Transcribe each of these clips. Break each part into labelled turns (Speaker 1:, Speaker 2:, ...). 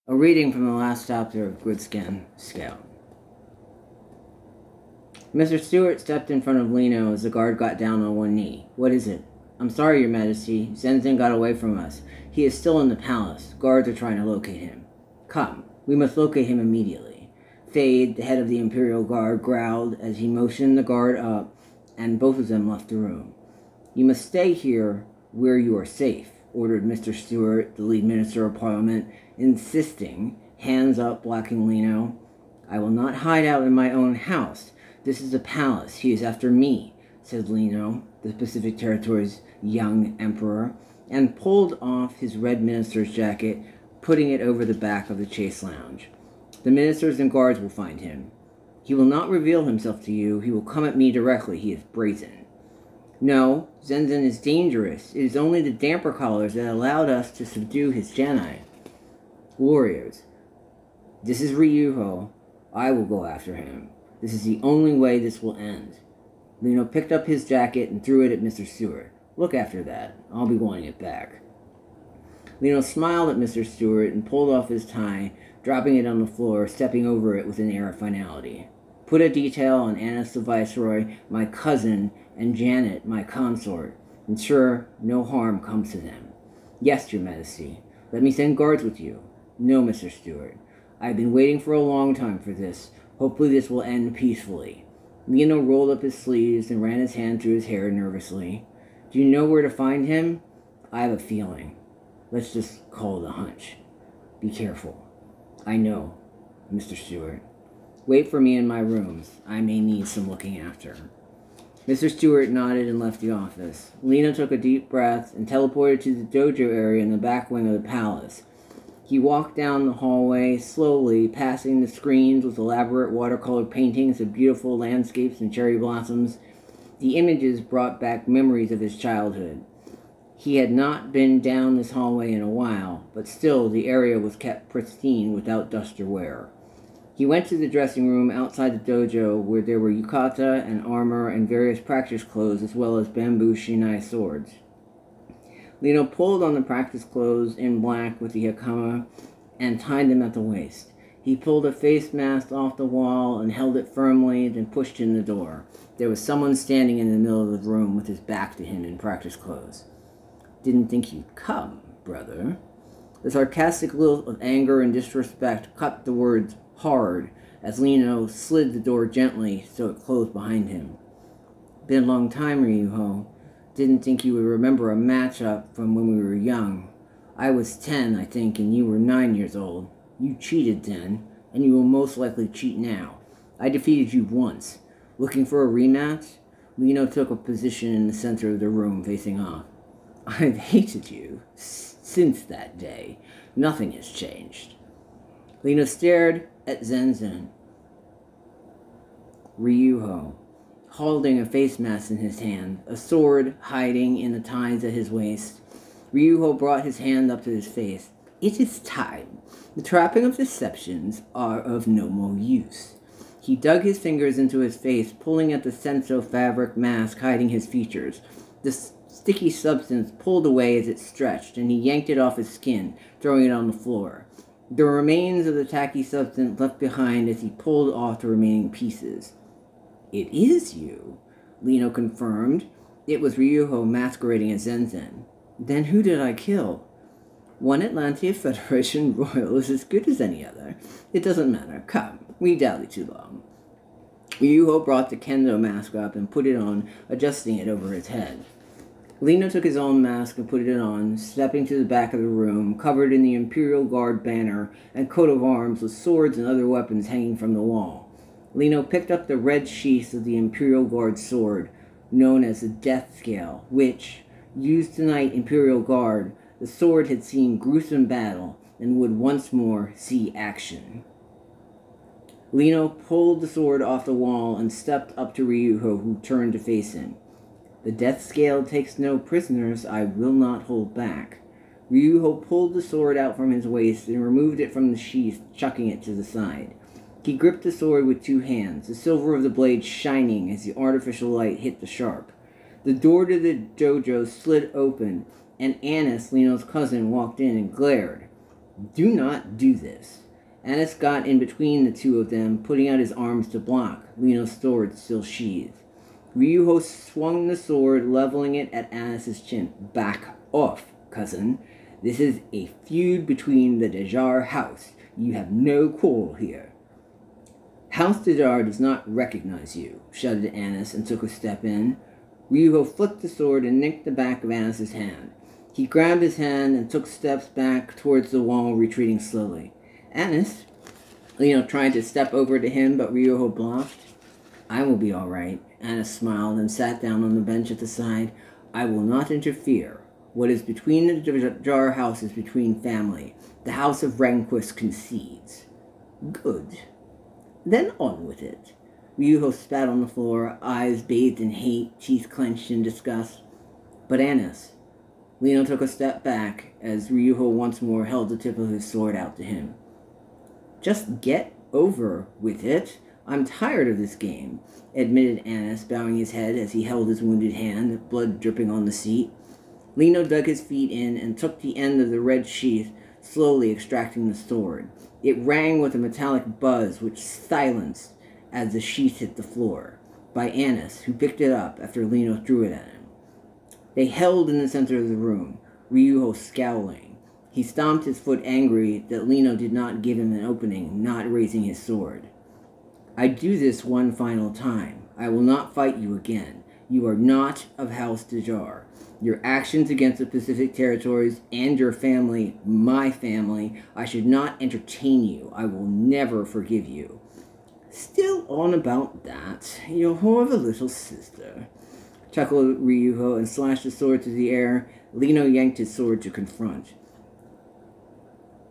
Speaker 1: A reading from the last chapter of Grydscaen Scale. Mr. Stewart stepped in front of Lino as the guard got down on one knee. What is it? I'm sorry, Your Majesty. Zenzen got away from us. He is still in the palace. Guards are trying to locate him. Come, we must locate him immediately. Fade, the head of the Imperial Guard, growled as he motioned the guard up, and both of them left the room. You must stay here where you are safe, ordered Mr. Stewart, the lead minister of Parliament, insisting, hands up, blocking Lino. I will not hide out in my own house. This is a palace. He is after me, said Lino, the Pacific Territory's young emperor, and pulled off his red minister's jacket, putting it over the back of the chase lounge. The ministers and guards will find him. He will not reveal himself to you. He will come at me directly. He is brazen. No, Zenzen is dangerous. It is only the damper collars that allowed us to subdue his Janai. Warriors, this is Ryuho. I will go after him. This is the only way this will end. Lino picked up his jacket and threw it at Mr. Stewart. Look after that. I'll be wanting it back. Lino smiled at Mr. Stewart and pulled off his tie, dropping it on the floor, stepping over it with an air of finality. Put a detail on Annis the Viceroy, my cousin, and Janet, my consort. Ensure no harm comes to them. Yes, Your Majesty. Let me send guards with you. No, Mr. Stewart. I have been waiting for a long time for this. Hopefully this will end peacefully. Lino rolled up his sleeves and ran his hand through his hair nervously. Do you know where to find him? I have a feeling. Let's just call it a hunch. Be careful. I know, Mr. Stewart. Wait for me in my rooms. I may need some looking after. Mr. Stewart nodded and left the office. Lino took a deep breath and teleported to the dojo area in the back wing of the palace. He walked down the hallway slowly, passing the screens with elaborate watercolor paintings of beautiful landscapes and cherry blossoms. The images brought back memories of his childhood. He had not been down this hallway in a while, but still the area was kept pristine without dust or wear. He went to the dressing room outside the dojo where there were yukata and armor and various practice clothes as well as bamboo shinai swords. Lino pulled on the practice clothes in black with the hakama and tied them at the waist. He pulled a face mask off the wall and held it firmly, then pushed in the door. There was someone standing in the middle of the room with his back to him in practice clothes. Didn't think you'd come, brother. The sarcastic lilt of anger and disrespect cut the words hard as Lino slid the door gently so it closed behind him. Been a long time, Ryuho. Didn't think you would remember a match-up from when we were young. I was 10, I think, and you were 9 years old. You cheated then, and you will most likely cheat now. I defeated you once. Looking for a rematch? Lino took a position in the center of the room, facing off. I've hated you since that day. Nothing has changed. Lino stared at Zenzen. Ryuho, holding a face mask in his hand, a sword hiding in the ties at his waist. Ryuho brought his hand up to his face. It is time. The trapping of deceptions are of no more use. He dug his fingers into his face, pulling at the senso fabric mask hiding his features. The sticky substance pulled away as it stretched, and he yanked it off his skin, throwing it on the floor. The remains of the tacky substance left behind as he pulled off the remaining pieces. It is you, Lino confirmed. It was Ryuho masquerading as Zenzen. Then who did I kill? One Atlantia Federation royal is as good as any other. It doesn't matter. Come, we dally too long. Ryuho brought the kendo mask up and put it on, adjusting it over his head. Lino took his own mask and put it on, stepping to the back of the room, covered in the Imperial Guard banner and coat of arms with swords and other weapons hanging from the wall. Lino picked up the red sheath of the Imperial Guard sword, known as the Death Scale, which, used tonight Imperial Guard, the sword had seen gruesome battle and would once more see action. Lino pulled the sword off the wall and stepped up to Ryuho, who turned to face him. The death scale takes no prisoners. I will not hold back. Ryuho pulled the sword out from his waist and removed it from the sheath, chucking it to the side. He gripped the sword with two hands, the silver of the blade shining as the artificial light hit the sharp. The door to the dojo slid open, and Annis, Lino's cousin, walked in and glared. Do not do this. Annis got in between the two of them, putting out his arms to block, Lino's sword still sheathed. Ryuho swung the sword, leveling it at Annis's chin. Back off, cousin. This is a feud between the Dejarre house. You have no quarrel here. House Dejarre does not recognize you, shouted Annis and took a step in. Ryuho flicked the sword and nicked the back of Annis's hand. He grabbed his hand and took steps back towards the wall, retreating slowly. Annis, Lino tried to step over to him, but Ryuho blocked. I will be all right. Annis smiled and sat down on the bench at the side. I will not interfere. What is between the Dejarre house is between family. The house of Rehnquist concedes. Good. Then on with it. Ryuho spat on the floor, eyes bathed in hate, teeth clenched in disgust. But Annis. Lino took a step back as Ryuho once more held the tip of his sword out to him. Just get over with it. I'm tired of this game, admitted Annis, bowing his head as he held his wounded hand, blood dripping on the seat. Lino dug his feet in and took the end of the red sheath, slowly extracting the sword. It rang with a metallic buzz which silenced as the sheath hit the floor, by Annis, who picked it up after Lino threw it at him. They held in the center of the room, Ryuho scowling. He stomped his foot angry that Lino did not give him an opening, not raising his sword. I do this one final time. I will not fight you again. You are not of House Dejarre. Your actions against the Pacific Territories and your family, my family, I should not entertain you. I will never forgive you. Still on about that, you whore of a little sister, chuckled Ryuho and slashed the sword through the air. Lino yanked his sword to confront.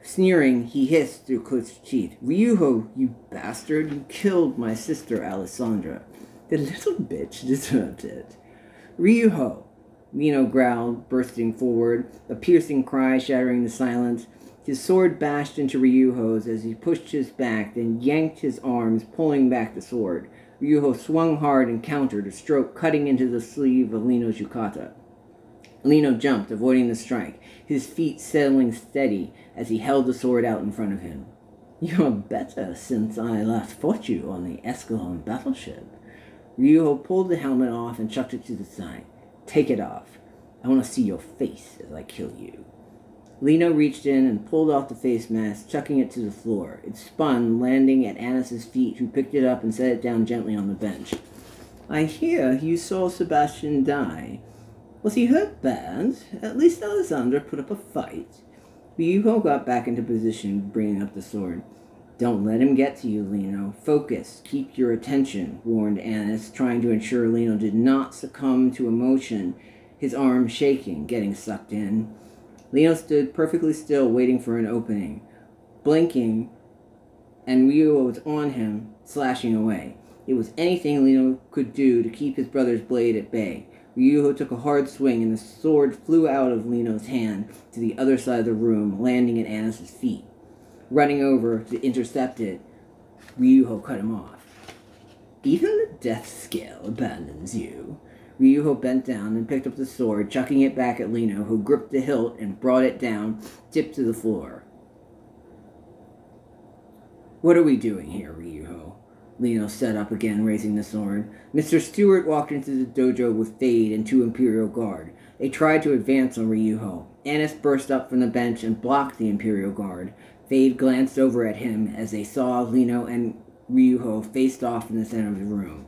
Speaker 1: Sneering, he hissed through clenched teeth. Ryuho, you bastard, you killed my sister Alessandra. The little bitch deserved it. Ryuho, Lino growled, bursting forward, a piercing cry shattering the silence. His sword bashed into Ryuho's as he pushed his back, then yanked his arms, pulling back the sword. Ryuho swung hard and countered, a stroke cutting into the sleeve of Lino's yukata. Lino jumped, avoiding the strike, his feet settling steady as he held the sword out in front of him. You're better since I last fought you on the Escalon battleship. Ryuho pulled the helmet off and chucked it to the side. Take it off. I want to see your face as I kill you. Lino reached in and pulled off the face mask, chucking it to the floor. It spun, landing at Annis's feet, who picked it up and set it down gently on the bench. I hear you saw Sebastian die. Was he hurt bad? At least Alessandra put up a fight. Ryuho got back into position, bringing up the sword. Don't let him get to you, Lino. Focus. Keep your attention, warned Annis, trying to ensure Lino did not succumb to emotion, his arm shaking, getting sucked in. Lino stood perfectly still, waiting for an opening. Blinking, and Ryuho was on him, slashing away. It was anything Lino could do to keep his brother's blade at bay. Ryuho took a hard swing, and the sword flew out of Lino's hand to the other side of the room, landing at Annis's feet. Running over to intercept it, Ryuho cut him off. Even the death scale abandons you. Ryuho bent down and picked up the sword, chucking it back at Lino, who gripped the hilt and brought it down, tipped to the floor. What are we doing here, Ryuho? Lino sat up again, raising the sword. Mr. Stewart walked into the dojo with Fade and 2 Imperial Guard. They tried to advance on Ryuho. Annis burst up from the bench and blocked the Imperial Guard. Fade glanced over at him as they saw Lino and Ryuho faced off in the center of the room.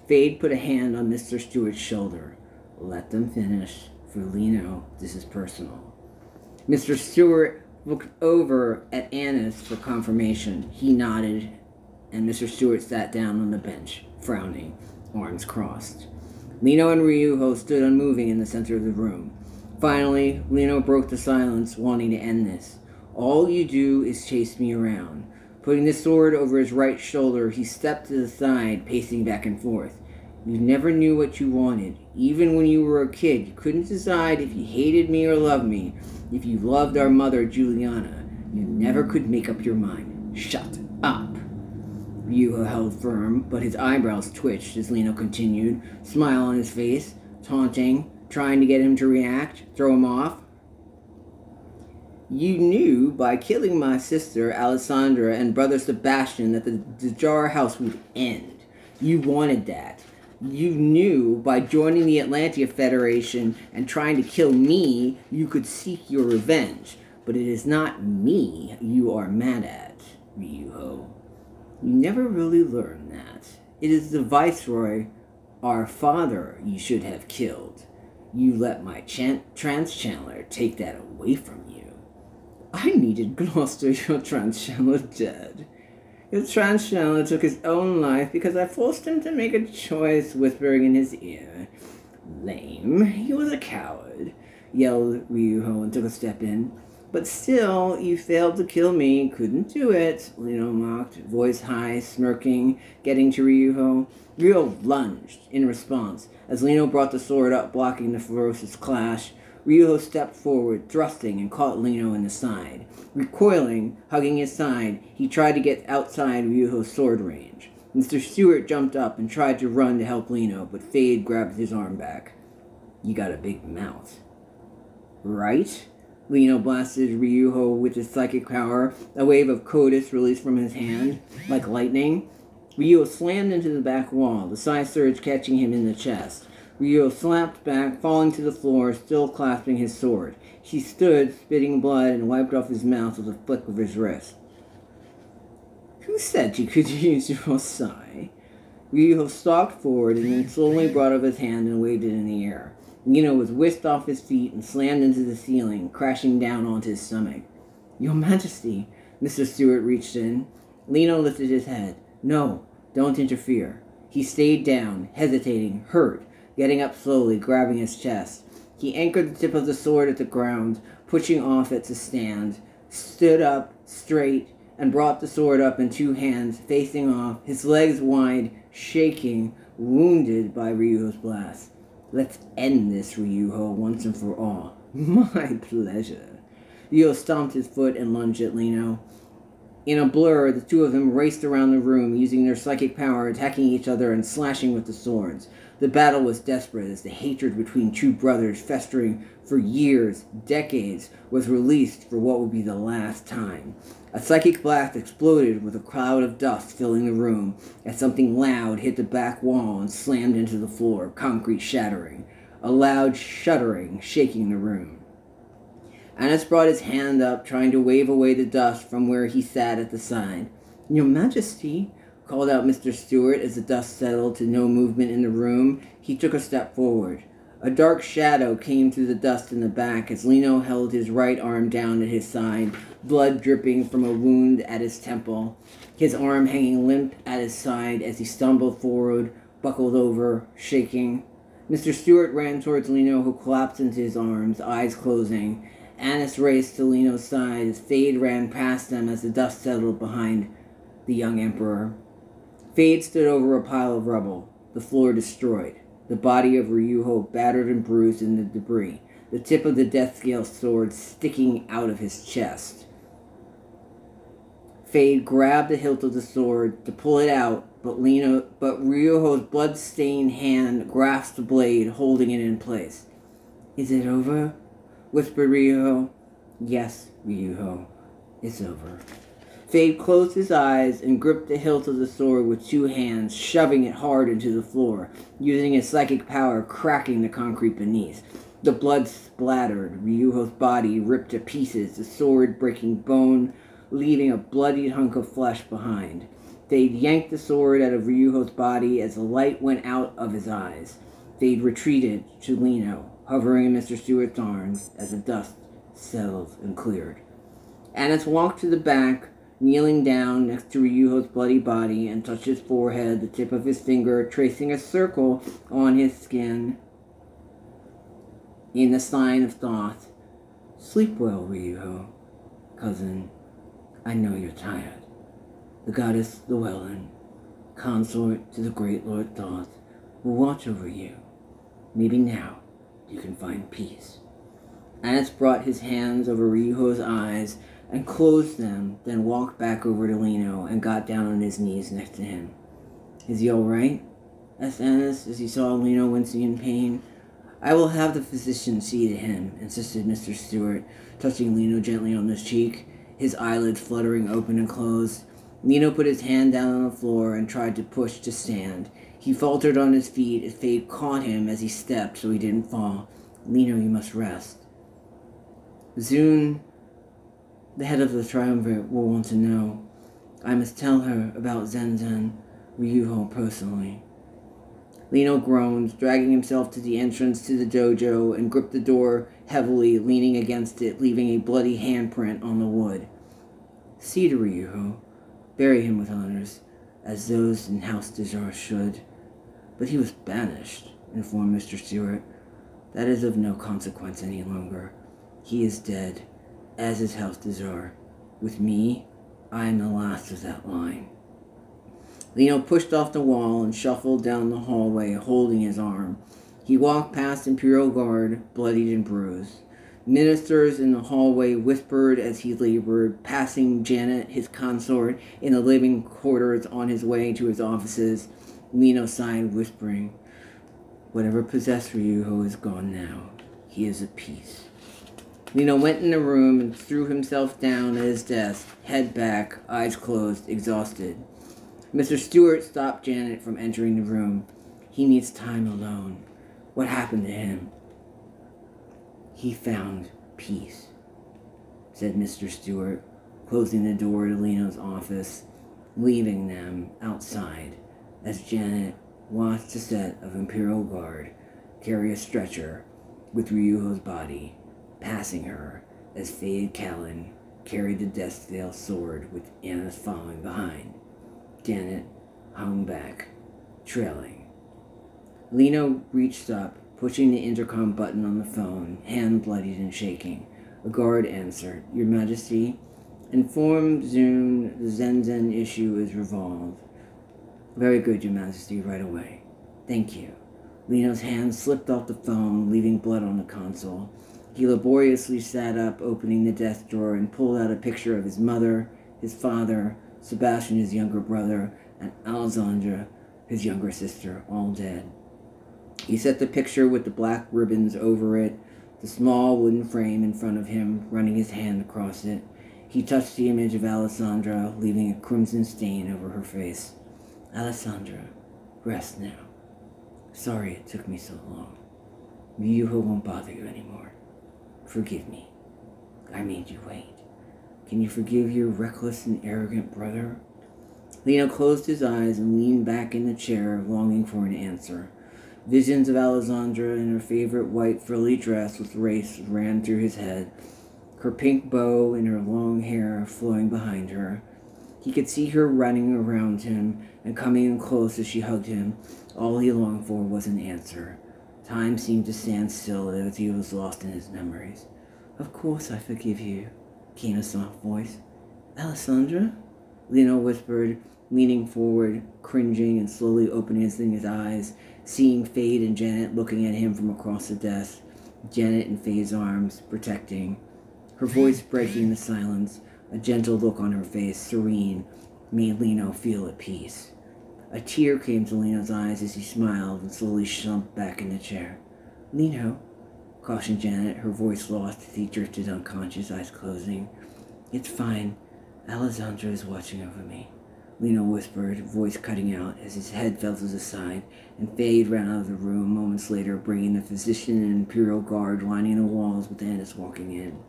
Speaker 1: Fade put a hand on Mr. Stewart's shoulder. Let them finish. For Lino, this is personal. Mr. Stewart looked over at Annis for confirmation. He nodded, and Mr. Stewart sat down on the bench, frowning, arms crossed. Lino and Ryuho stood unmoving in the center of the room. Finally, Lino broke the silence, wanting to end this. All you do is chase me around. Putting the sword over his right shoulder, he stepped to the side, pacing back and forth. You never knew what you wanted. Even when you were a kid, you couldn't decide if you hated me or loved me. If you loved our mother, Juliana, you never could make up your mind. Shut up. Ryuho held firm, but his eyebrows twitched as Lino continued, smile on his face, taunting, trying to get him to react, throw him off. You knew by killing my sister Alessandra and brother Sebastian that the Dejarre house would end. You wanted that. You knew by joining the Atlantia Federation and trying to kill me, you could seek your revenge. But it is not me you are mad at, Ryuho. You never really learned that. It is the Viceroy, our father, you should have killed. You let my trans-channeler take that away from you. I needed Gloucester, your trans-channeler, dead. Your trans-channeler took his own life because I forced him to make a choice, whispering in his ear. Lame. He was a coward, yelled Ryuho and took a step in. But still, you failed to kill me. Couldn't do it, Lino mocked, voice high, smirking, getting to Ryuho. Ryuho lunged in response, as Lino brought the sword up, blocking the ferocious clash. Ryuho stepped forward, thrusting, and caught Lino in the side. Recoiling, hugging his side, he tried to get outside Ryuho's sword range. Mr. Stewart jumped up and tried to run to help Lino, but Fade grabbed his arm back. You got a big mouth. Right? Lino blasted Ryuho with his psychic power, a wave of Codis released from his hand, like lightning. Ryuho slammed into the back wall, the psi surge catching him in the chest. Ryuho slapped back, falling to the floor, still clasping his sword. He stood, spitting blood, and wiped off his mouth with a flick of his wrist. Who said you could use your psi? Ryuho stalked forward and then slowly brought up his hand and waved it in the air. Lino was whisked off his feet and slammed into the ceiling, crashing down onto his stomach. Your Majesty, Mr. Stewart reached in. Lino lifted his head. No, don't interfere. He stayed down, hesitating, hurt, getting up slowly, grabbing his chest. He anchored the tip of the sword at the ground, pushing off it to stand, stood up, straight, and brought the sword up in two hands, facing off, his legs wide, shaking, wounded by Ryuho's blast. Let's end this, Ryuho, once and for all. My pleasure. Ryuho stomped his foot and lunged at Lino. In a blur, the two of them raced around the room, using their psychic power, attacking each other and slashing with the swords. The battle was desperate as the hatred between two brothers, festering for years, decades, was released for what would be the last time. A psychic blast exploded with a cloud of dust filling the room as something loud hit the back wall and slammed into the floor, concrete shattering. A loud shuddering shaking the room. Annis brought his hand up, trying to wave away the dust from where he sat at the side. Your Majesty, called out Mr. Stewart as the dust settled to no movement in the room. He took a step forward. A dark shadow came through the dust in the back as Lino held his right arm down at his side, blood dripping from a wound at his temple, his arm hanging limp at his side as he stumbled forward, buckled over, shaking. Mr. Stewart ran towards Lino, who collapsed into his arms, eyes closing. Annis raced to Lino's side as Fade ran past them as the dust settled behind the young emperor. Fade stood over a pile of rubble, the floor destroyed, the body of Ryuho battered and bruised in the debris, the tip of the death scale sword sticking out of his chest. Fade grabbed the hilt of the sword to pull it out, but Ryuho's blood-stained hand grasped the blade, holding it in place. Is it over? Whispered Ryuho. Yes, Ryuho, it's over. Fade closed his eyes and gripped the hilt of the sword with two hands, shoving it hard into the floor, using his psychic power, cracking the concrete beneath. The blood splattered, Ryuho's body ripped to pieces, the sword breaking bone, leaving a bloodied hunk of flesh behind. Fade yanked the sword out of Ryuho's body as the light went out of his eyes. Fade retreated to Lino, hovering in Mr. Stewart's arms as the dust settled and cleared. Annis walked to the back, kneeling down next to Ryuho's bloody body, and touched his forehead, the tip of his finger tracing a circle on his skin in the sign of thought. Sleep well, Ryuho. Cousin, I know you're tired. The goddess Llewellyn, consort to the great Lord Thoth, will watch over you. Maybe now you can find peace. Annis brought his hands over Ryuho's eyes and closed them, then walked back over to Lino and got down on his knees next to him. Is he all right? Asked Annis as he saw Lino wincing in pain. I will have the physician see to him, insisted Mr. Stewart, touching Lino gently on the cheek, his eyelids fluttering open and closed. Lino put his hand down on the floor and tried to push to stand. He faltered on his feet as fate caught him as he stepped so he didn't fall. Lino, you must rest. Zune, the head of the triumvirate, will want to know. I must tell her about Zenzen Ryuho personally. Lino groaned, dragging himself to the entrance to the dojo, and gripped the door heavily, leaning against it, leaving a bloody handprint on the wood. See to Ryuho. Bury him with honors, as those in House Dejarre should. But he was banished, informed Mr. Stewart. That is of no consequence any longer. He is dead, as is House Dejarre. With me, I am the last of that line. Lino pushed off the wall and shuffled down the hallway, holding his arm. He walked past Imperial Guard, bloodied and bruised. Ministers in the hallway whispered as he labored, passing Janet, his consort, in the living quarters on his way to his offices. Lino sighed, whispering, Whatever possessed Ryuho is gone now. He is at peace. Lino went in the room and threw himself down at his desk, head back, eyes closed, exhausted. Mr. Stewart stopped Janet from entering the room. He needs time alone. What happened to him? He found peace, said Mr. Stewart, closing the door to Lino's office, leaving them outside as Janet watched a set of Imperial Guard carry a stretcher with Ryuho's body, passing her as Fade Callan carried the Deathsdale sword with Anna's following behind. Janet hung back, trailing. Lino reached up, pushing the intercom button on the phone, hand bloodied and shaking. A guard answered. Your Majesty, inform Zune the Zenzen issue is revolved. Very good, Your Majesty, right away. Thank you. Lino's hand slipped off the phone, leaving blood on the console. He laboriously sat up, opening the desk drawer, and pulled out a picture of his mother, his father, Sebastian, his younger brother, and Alessandra, his younger sister, all dead. He set the picture with the black ribbons over it, the small wooden frame in front of him, running his hand across it. He touched the image of Alessandra, leaving a crimson stain over her face. Alessandra, rest now. Sorry it took me so long. Ryuho won't bother you anymore. Forgive me. I made you wait. Can you forgive your reckless and arrogant brother? Lino closed his eyes and leaned back in the chair, longing for an answer. Visions of Alessandra in her favorite white frilly dress with lace ran through his head, her pink bow and her long hair flowing behind her. He could see her running around him and coming in close as she hugged him. All he longed for was an answer. Time seemed to stand still as he was lost in his memories. Of course I forgive you, came a soft voice. Alessandra? Lino whispered, leaning forward, cringing and slowly opening his eyes, seeing Fade and Janet looking at him from across the desk. Janet in Fade's arms, protecting. Her voice breaking the silence, a gentle look on her face, serene, made Lino feel at peace. A tear came to Lino's eyes as he smiled and slowly slumped back in the chair. Lino, cautioned Janet, her voice lost as he drifted unconscious, eyes closing. It's fine. Alessandra is watching over me, Lino whispered, voice cutting out as his head fell to the side, and Fade ran out of the room moments later, bringing the physician and Imperial Guard lining the walls with Annis walking in.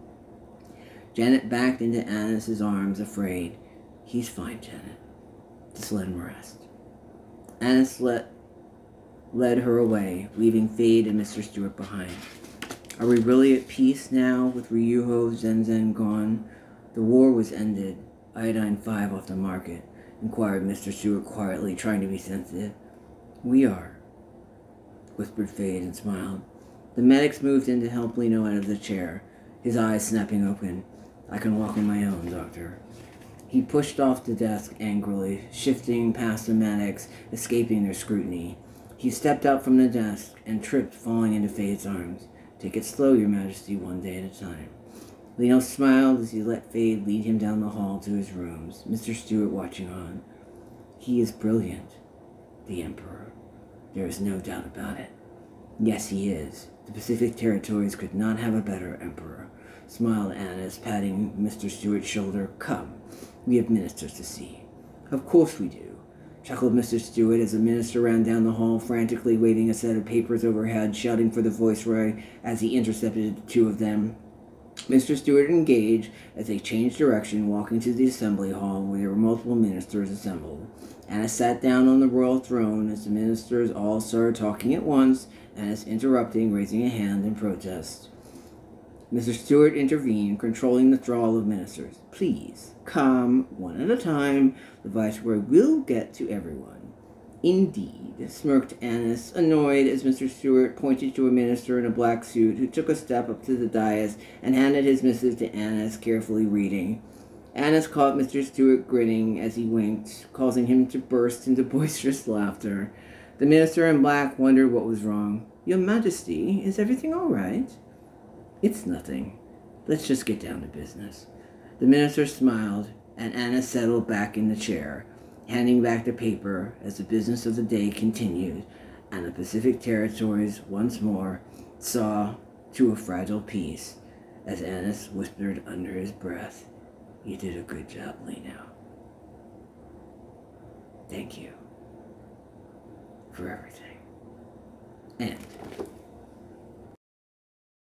Speaker 1: Janet backed into Annis's arms, afraid. He's fine, Janet. Just let him rest. Annis led her away, leaving Fade and Mr. Stewart behind. Are we really at peace now, with Ryuho Zenzen gone? The war was ended. Iodine 5 off the market, inquired Mr. Stewart quietly, trying to be sensitive. We are, whispered Fade and smiled. The medics moved in to help Lino out of the chair, his eyes snapping open. I can walk on my own, Doctor. He pushed off the desk angrily, shifting past the medics, escaping their scrutiny. He stepped up from the desk and tripped, falling into Fade's arms. Take it slow, Your Majesty, one day at a time. Lino smiled as he let Fade lead him down the hall to his rooms, Mr. Stewart watching on. He is brilliant, the Emperor. There is no doubt about it. Yes, he is, The Pacific Territories could not have a better emperor, smiled Annis, patting Mr. Stewart's shoulder. Come, we have ministers to see. Of course we do, chuckled Mr. Stewart as the minister ran down the hall, frantically waving a set of papers overhead, shouting for the viceroy as he intercepted the two of them. Mr. Stewart engaged as they changed direction, walking to the assembly hall where there were multiple ministers assembled. Annis sat down on the royal throne as the ministers all started talking at once, Annis interrupting, raising a hand in protest. Mr. Stewart intervened, controlling the thrall of ministers. Please, come, one at a time. The viceroy will get to everyone. Indeed, smirked Annis, annoyed as Mr. Stewart pointed to a minister in a black suit who took a step up to the dais and handed his missive to Annis, carefully reading. Annis caught Mr. Stewart grinning as he winked, causing him to burst into boisterous laughter. The minister in black wondered what was wrong. Your Majesty, is everything all right? It's nothing. Let's just get down to business. The minister smiled, and Annis settled back in the chair, handing back the paper as the business of the day continued, and the Pacific Territories once more saw to a fragile peace, as Annis whispered under his breath, You did a good job, Lino. Thank you for everything. And